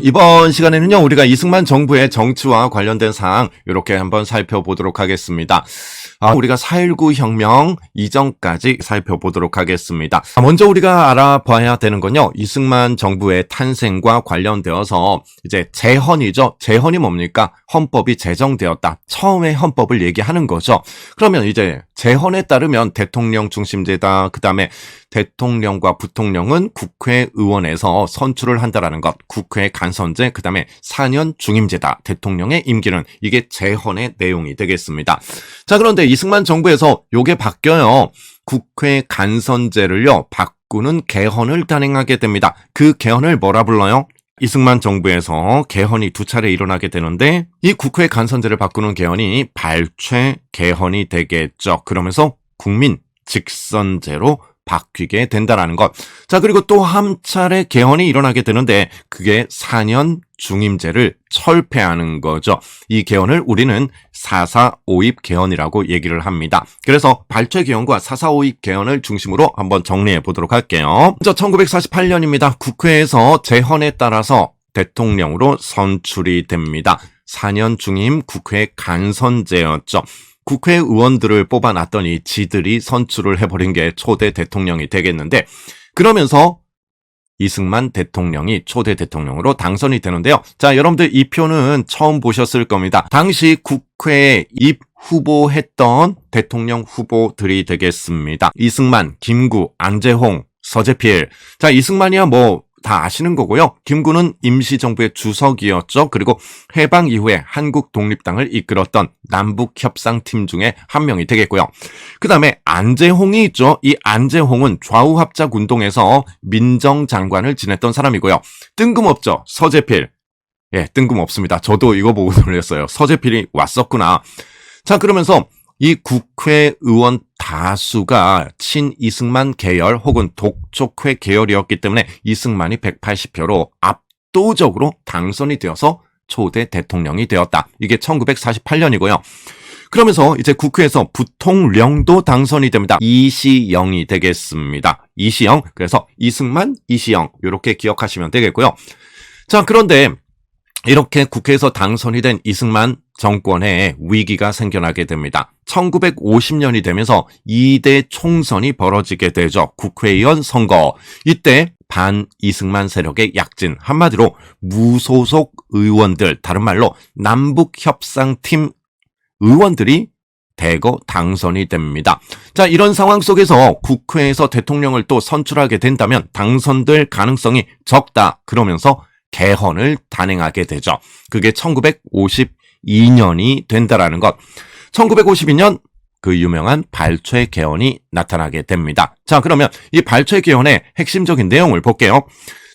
이번 시간에는요, 우리가 이승만 정부의 정치와 관련된 사항 이렇게 한번 살펴보도록 하겠습니다. 우리가 4.19 혁명 이전까지 살펴보도록 하겠습니다. 먼저 우리가 알아봐야 되는 건요, 이승만 정부의 탄생과 관련되어서 이제 재헌이죠. 재헌이 뭡니까? 헌법이 제정되었다. 처음에 헌법을 얘기하는 거죠. 그러면 이제 재헌에 따르면 대통령 중심제다. 그 다음에 대통령과 부통령은 국회의원에서 선출을 한다라는 것, 국회 간선제, 그 다음에 4년 중임제다. 대통령의 임기는 이게 재헌의 내용이 되겠습니다. 자, 그런데 이승만 정부에서 요게 바뀌어요. 국회 간선제를요, 바꾸는 개헌을 단행하게 됩니다. 그 개헌을 뭐라 불러요? 이승만 정부에서 개헌이 두 차례 일어나게 되는데 이 국회 간선제를 바꾸는 개헌이 발췌 개헌이 되겠죠. 그러면서 국민 직선제로 바뀌게 된다라는 것. 자, 그리고 또 한 차례 개헌이 일어나게 되는데 그게 4년 중임제를 철폐하는 거죠. 이 개헌을 우리는 4.4.5입 개헌이라고 얘기를 합니다. 그래서 발췌 개헌과 4.4.5입 개헌을 중심으로 한번 정리해 보도록 할게요. 먼저 1948년입니다. 국회에서 재헌에 따라서 대통령으로 선출이 됩니다. 4년 중임 국회 간선제였죠. 국회의원들을 뽑아놨더니 지들이 선출을 해버린 게 초대 대통령이 되겠는데, 그러면서 이승만 대통령이 초대 대통령으로 당선이 되는데요. 자, 여러분들 이 표는 처음 보셨을 겁니다. 당시 국회에 입후보했던 대통령 후보들이 되겠습니다. 이승만, 김구, 안재홍, 서재필. 자, 이승만이야 뭐 다 아시는 거고요. 김구는 임시정부의 주석이었죠. 그리고 해방 이후에 한국 독립당을 이끌었던 남북협상팀 중에 한 명이 되겠고요. 그 다음에 안재홍이 있죠. 이 안재홍은 좌우합작 운동에서 민정장관을 지냈던 사람이고요. 뜬금없죠. 서재필. 예, 뜬금없습니다. 저도 이거 보고 놀랐어요. 서재필이 왔었구나. 자, 그러면서 이 국회의원 다수가 친이승만 계열 혹은 독촉회 계열이었기 때문에 이승만이 180표로 압도적으로 당선이 되어서 초대 대통령이 되었다. 이게 1948년이고요. 그러면서 이제 국회에서 부통령도 당선이 됩니다. 이시영이 되겠습니다. 이시영. 그래서 이승만, 이시영 이렇게 기억하시면 되겠고요. 자, 그런데 이렇게 국회에서 당선이 된 이승만 정권에 위기가 생겨나게 됩니다. 1950년이 되면서 2대 총선이 벌어지게 되죠. 국회의원 선거. 이때 반 이승만 세력의 약진, 한마디로 무소속 의원들, 다른 말로 남북협상팀 의원들이 대거 당선이 됩니다. 자, 이런 상황 속에서 국회에서 대통령을 또 선출하게 된다면 당선될 가능성이 적다. 그러면서 개헌을 단행하게 되죠. 그게 1952년이 된다라는 것. 1952년 그 유명한 발췌 개헌이 나타나게 됩니다. 자, 그러면 이 발췌 개헌의 핵심적인 내용을 볼게요.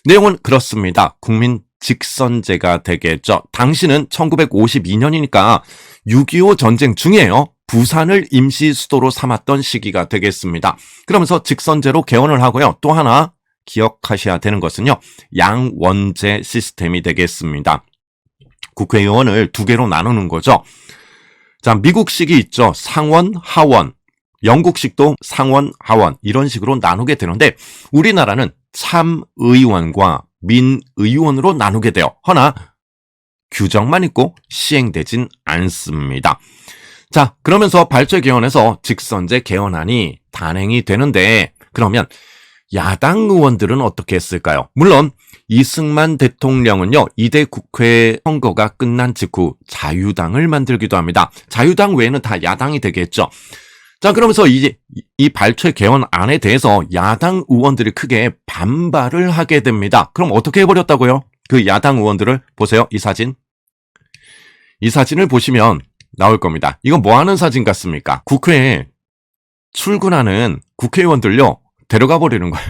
내용은 그렇습니다. 국민 직선제가 되겠죠. 당시는 1952년이니까 6.25 전쟁 중이에요. 부산을 임시 수도로 삼았던 시기가 되겠습니다. 그러면서 직선제로 개헌을 하고요. 또 하나 기억하셔야 되는 것은요, 양원제 시스템이 되겠습니다. 국회의원을 두 개로 나누는 거죠. 자, 미국식이 있죠. 상원, 하원. 영국식도 상원, 하원. 이런 식으로 나누게 되는데, 우리나라는 참의원과 민의원으로 나누게 돼요. 허나, 규정만 있고 시행되진 않습니다. 자, 그러면서 발췌 개헌에서 직선제 개헌안이 단행이 되는데, 그러면 야당 의원들은 어떻게 했을까요? 물론 이승만 대통령은요, 2대 국회 선거가 끝난 직후 자유당을 만들기도 합니다. 자유당 외에는 다 야당이 되겠죠. 자, 그러면서 이제 이 발췌 개헌안에 대해서 야당 의원들이 크게 반발을 하게 됩니다. 그럼 어떻게 해버렸다고요? 그 야당 의원들을 보세요. 이 사진. 이 사진을 보시면 나올 겁니다. 이건 뭐 하는 사진 같습니까? 국회에 출근하는 국회의원들요, 데려가 버리는 거예요.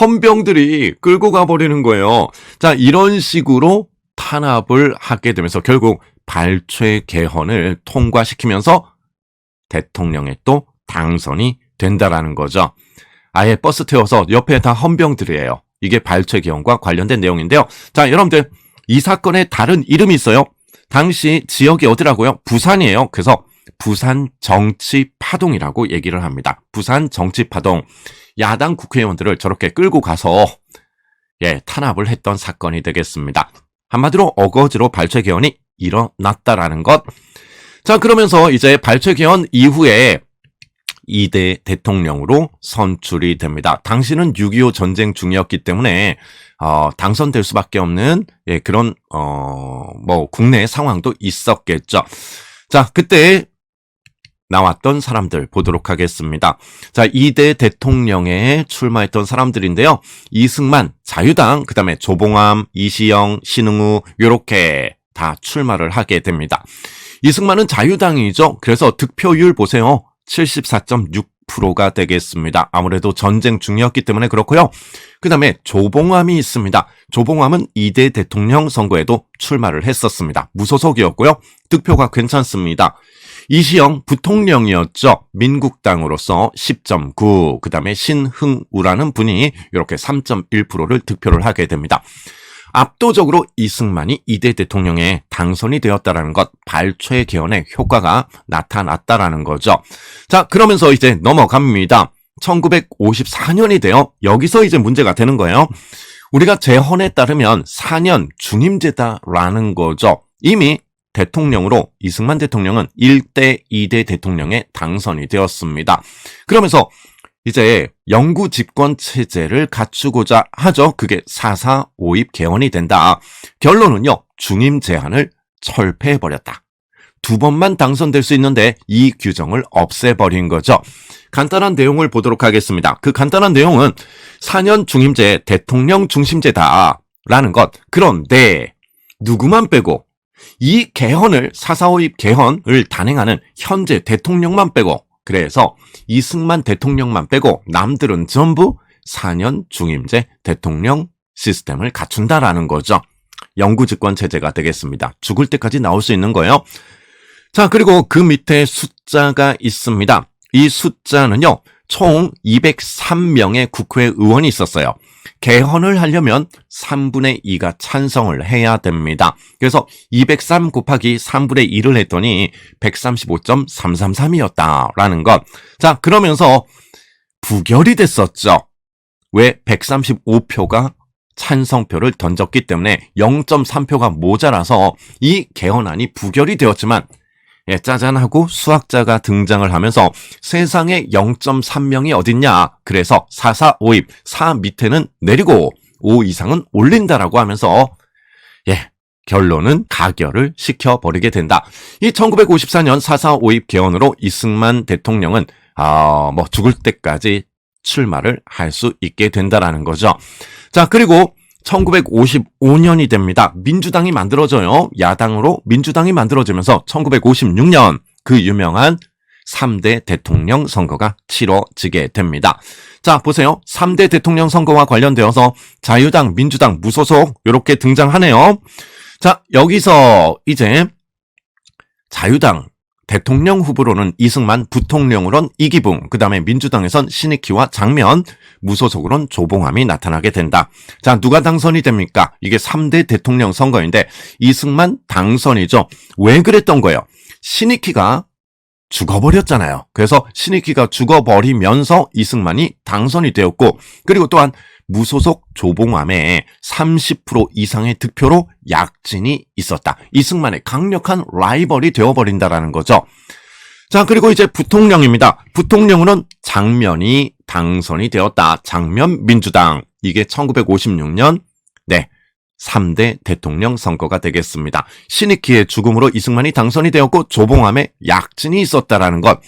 헌병들이 끌고 가버리는 거예요. 자, 이런 식으로 탄압을 하게 되면서 결국 발췌 개헌을 통과시키면서 대통령에 또 당선이 된다라는 거죠. 아예 버스 태워서 옆에 다 헌병들이에요. 이게 발췌 개헌과 관련된 내용인데요. 자, 여러분들 이 사건에 다른 이름이 있어요. 당시 지역이 어디라고요? 부산이에요. 그래서 부산 정치파동이라고 얘기를 합니다. 부산 정치파동. 야당 국회의원들을 저렇게 끌고 가서 탄압을 했던 사건이 되겠습니다. 한마디로 어거지로 발췌 개헌이 일어났다라는 것. 자, 그러면서 이제 발췌 개헌 이후에 2대 대통령으로 선출이 됩니다. 당시는 6.25 전쟁 중이었기 때문에 당선될 수밖에 없는 그런 국내 상황도 있었겠죠. 자, 그때 나왔던 사람들 보도록 하겠습니다. 자, 2대 대통령에 출마했던 사람들인데요. 이승만, 자유당, 그 다음에 조봉암, 이시영, 신응우 요렇게 다 출마를 하게 됩니다. 이승만은 자유당이죠. 그래서 득표율 보세요. 74.6%가 되겠습니다. 아무래도 전쟁 중이었기 때문에 그렇고요. 그 다음에 조봉암이 있습니다. 조봉암은 2대 대통령 선거에도 출마를 했었습니다. 무소속이었고요. 득표가 괜찮습니다. 이시영 부통령이었죠. 민국당으로서 10.9, 그 다음에 신흥우라는 분이 이렇게 3.1%를 득표를 하게 됩니다. 압도적으로 이승만이 2대 대통령에 당선이 되었다라는 것, 발췌 개헌의 효과가 나타났다라는 거죠. 자, 그러면서 이제 넘어갑니다. 1954년이 돼요. 여기서 이제 문제가 되는 거예요. 우리가 제헌에 따르면 4년 중임제다라는 거죠. 이미 대통령으로 이승만 대통령은 1대 2대 대통령에 당선이 되었습니다. 그러면서 이제 영구 집권 체제를 갖추고자 하죠. 그게 4.4.5입 개헌이 된다. 결론은요. 중임 제한을 철폐해버렸다. 2번만 당선될 수 있는데 이 규정을 없애버린 거죠. 간단한 내용을 보도록 하겠습니다. 그 간단한 내용은 4년 중임제 대통령 중심제다라는 것. 그런데 누구만 빼고 이 개헌을 4.4.5입 개헌을 단행하는 현재 대통령만 빼고 그래서 이승만 대통령만 빼고 남들은 전부 4년 중임제 대통령 시스템을 갖춘다라는 거죠. 영구집권 체제가 되겠습니다. 죽을 때까지 나올 수 있는 거예요. 자, 그리고 그 밑에 숫자가 있습니다. 이 숫자는요. 총 203명의 국회의원이 있었어요. 개헌을 하려면 3분의 2가 찬성을 해야 됩니다. 그래서 203 곱하기 3분의 2를 했더니 135.333이었다라는 것. 자, 그러면서 부결이 됐었죠. 왜? 135표가 찬성표를 던졌기 때문에 0.3표가 모자라서 이 개헌안이 부결이 되었지만 짜잔하고 수학자가 등장을 하면서 세상에 0.3명이 어딨냐. 그래서 4.4.5입 4 밑에는 내리고 5 이상은 올린다라고 하면서 결론은 가결을 시켜버리게 된다. 이 1954년 4.4.5입 개헌으로 이승만 대통령은 죽을 때까지 출마를 할 수 있게 된다라는 거죠. 자, 그리고 1955년이 됩니다. 민주당이 만들어져요. 야당으로 민주당이 만들어지면서 1956년 그 유명한 3대 대통령 선거가 치러지게 됩니다. 자, 보세요. 3대 대통령 선거와 관련되어서 자유당, 민주당, 무소속 이렇게 등장하네요. 자, 여기서 이제 자유당 대통령 후보로는 이승만, 부통령으로는 이기붕, 그 다음에 민주당에선 신익희와 장면, 무소속으로는 조봉암이 나타나게 된다. 자, 누가 당선이 됩니까? 이게 3대 대통령 선거인데 이승만 당선이죠. 왜 그랬던 거예요? 신익희가 죽어버렸잖아요. 그래서 신익희가 죽어버리면서 이승만이 당선이 되었고, 그리고 또한 무소속 조봉암에 30% 이상의 득표로 약진이 있었다. 이승만의 강력한 라이벌이 되어버린다라는 거죠. 자, 그리고 이제 부통령입니다. 부통령은 장면이 당선이 되었다. 장면 민주당. 이게 1956년 3대 대통령 선거가 되겠습니다. 신익희의 죽음으로 이승만이 당선이 되었고 조봉암에 약진이 있었다라는 것.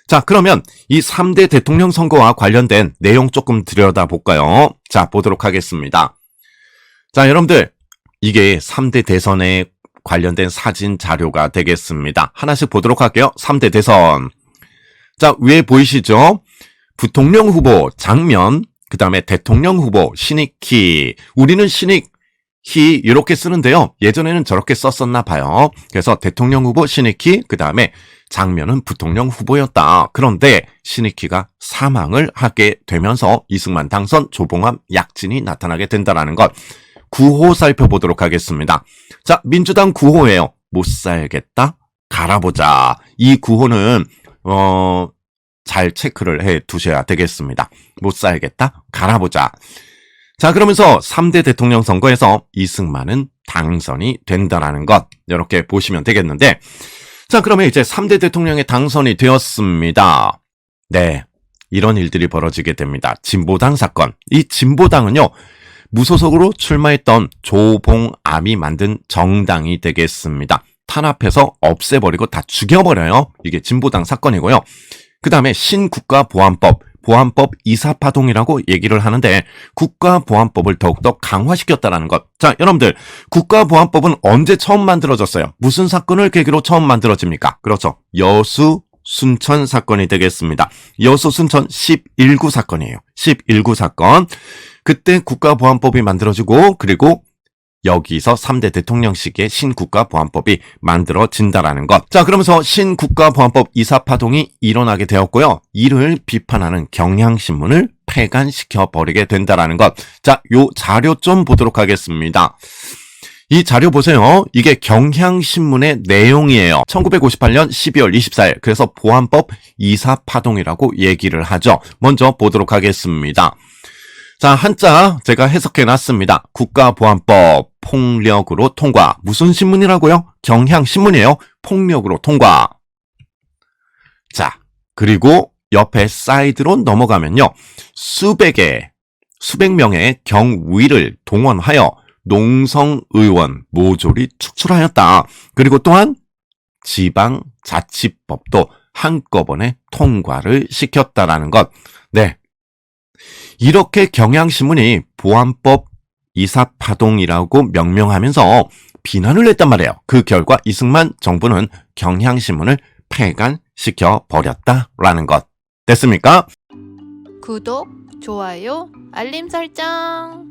자, 그러면 이 3대 대통령 선거와 관련된 내용 조금 들여다볼까요? 자, 보도록 하겠습니다. 자, 여러분들, 이게 3대 대선에 관련된 사진 자료가 되겠습니다. 하나씩 보도록 할게요. 3대 대선. 자, 위에 보이시죠? 부통령 후보 장면, 그 다음에 대통령 후보 신익희. 우리는 신익희 이렇게 쓰는데요. 예전에는 저렇게 썼었나 봐요. 그래서 대통령 후보 신익희, 그 다음에 장면은 부통령 후보였다. 그런데 신익희가 사망을 하게 되면서 이승만 당선, 조봉암 약진이 나타나게 된다는 것. 구호 살펴보도록 하겠습니다. 자, 민주당 구호예요. 못 살겠다, 갈아보자. 이 구호는 잘 체크를 해 두셔야 되겠습니다. 못 살겠다, 갈아보자. 자, 그러면서 3대 대통령 선거에서 이승만은 당선이 된다라는 것, 이렇게 보시면 되겠는데, 자, 그러면 이제 3대 대통령에 당선이 되었습니다. 네, 이런 일들이 벌어지게 됩니다. 진보당 사건. 이 진보당은요, 무소속으로 출마했던 조봉암이 만든 정당이 되겠습니다. 탄압해서 없애버리고 다 죽여버려요. 이게 진보당 사건이고요. 그 다음에 신국가보안법, 보안법 이사파동이라고 얘기를 하는데 국가보안법을 더욱더 강화시켰다는 것. 자, 여러분들, 국가보안법은 언제 처음 만들어졌어요? 무슨 사건을 계기로 처음 만들어집니까? 그렇죠. 여수 순천 사건이 되겠습니다. 여수 순천 11구 사건이에요. 11구 사건. 그때 국가보안법이 만들어지고, 그리고 여기서 3대 대통령 시기에 신국가보안법이 만들어진다라는 것. 자, 그러면서 신국가보안법 이사파동이 일어나게 되었고요. 이를 비판하는 경향신문을 폐간시켜 버리게 된다라는 것. 자, 요 자료 좀 보도록 하겠습니다. 이 자료 보세요. 이게 경향신문의 내용이에요. 1958년 12월 24일. 그래서 보안법 이사파동이라고 얘기를 하죠. 먼저 보도록 하겠습니다. 자, 한자 제가 해석해 놨습니다. 국가보안법 폭력으로 통과. 무슨 신문이라고요? 경향신문이에요. 폭력으로 통과. 자, 그리고 옆에 사이드로 넘어가면요. 수백 명의 경위를 동원하여 농성의원 모조리 축출하였다. 그리고 또한 지방자치법도 한꺼번에 통과를 시켰다라는 것. 네. 이렇게 경향신문이 보안법 이사파동이라고 명명하면서 비난을 했단 말이에요. 그 결과 이승만 정부는 경향신문을 폐간시켜 버렸다라는 것. 됐습니까? 구독, 좋아요, 알림 설정.